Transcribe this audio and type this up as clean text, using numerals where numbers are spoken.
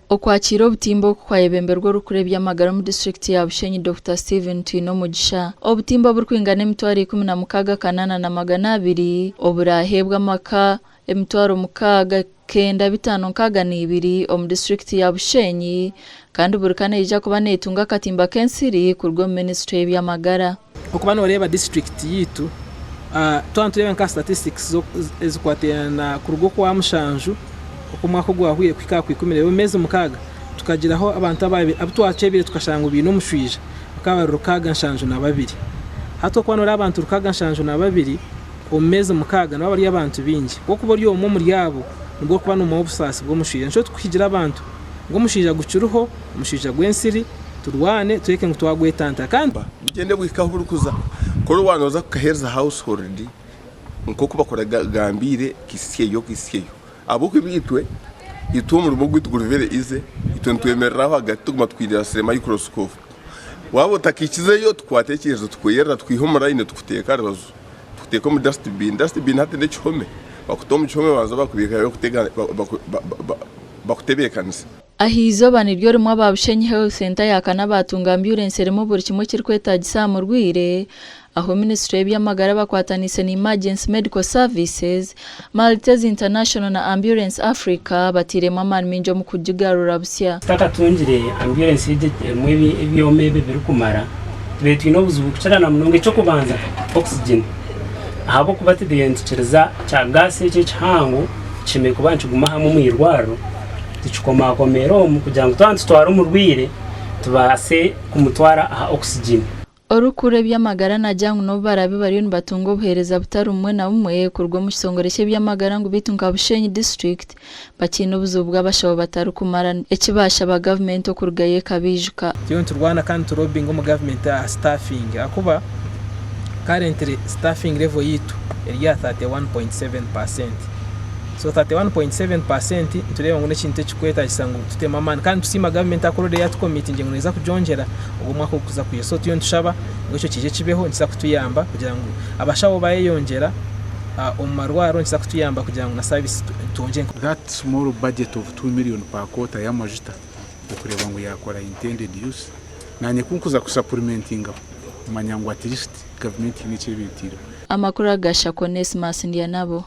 Okwakira obutimba okwayebemberwa orukurebya amagara mu district ya Bushenyi Dr. Steven Twino Mugisha. Obutimba burukwingana emitwaro 16,200 oburahebwa amaka emitwaro 6,952 omu district ya Bushenyi kandi burukana ija kuba netunga akatimba k'ensiri kurwo ministry y'byamagara. Okuba noreba district yitu tureba nka statistics ezikwatena kurwo kwa Mushanju okumwaka gwahuye kwika kwikumire bemeze mukaga tukagiraho abantu abitwacebire tukashanga ubino mushwija bakaba rukaga nshanju na babiri hato kwanora abantu rukaga nshanju na babiri omeze mukaga nabo bari abantu bingi bwo kuba ryo mu muri yabo nubwo kuba no mu busasi bwo mushwija nco tukigira abantu ngo mushija gucuruho mushija gwensiri turwane tureke ngo twagwetanta kandi bigende bwikahurukuza koro wanoza kuhereza household nko kubakora gambire kisiyo abo kwibitwe itumura umugwitu guruvere ize itwentuemereraho hagati tuguma twirira sema microscope wabo takikizeyo tukwatekerezo tukuyera twihomora ine tukuteka rabazo tukuteka mu dustbin hate ne chome bakutoma chome baza bakubika kutega bakutebekanise ahizo baniryo rimwe ababushenyi health center yakana batunga ambulance rimo buri kimwe kirkwetagisa mu rwire aho ministry y'byamagara bakwatanise ni emergency medical services Maltese International na Ambulance Africa batirema amani minjo mu kujigarura busya takatungire ambulance ije mu ibyomebe birukumara betu inobuzubu kucarana munonge cyo kubanza oxygen ahabo kubatidiyentcereza cha gas cye cyangu chime kubancu guma hamwe mu irwaro tuchikomakomero mu kugira ngo twantwara mu rwire tubase kumutwara aha oxygen orukure by'amagara na jangu no barabe bari batungo buhereza butari umwe na umwe kurwo mu kisongoreshe by'amagara ngo bitunga Bushenyi district bakino buzubwa bashaho batarukumara ekibasha ba government okurugaye kabijuka cyo turwana kandi turobinga mu government staffing akuba currently staffing level yitu eri ya 31.7%. So 31.7% tureba ngo nekintu kikweta kisango tutema man kandi tusima government akorode yatu committee nge neza kujonjera ubu mwako kuza kuyeso tuyo ntushaba ngo cyo kije kibeho ntisa kutuyamba kugira ngo abashaho bayeyongera omarwaro ntisa kutuyamba kugira ngo na service tunje. That small budget of 2 million per quarter ya majita ukureba ngo yakora intended use nanye kunkuza kusupplementinga manyangwa at least government ni cyo bitiro amakuru agasha Onesmus Ndianabo.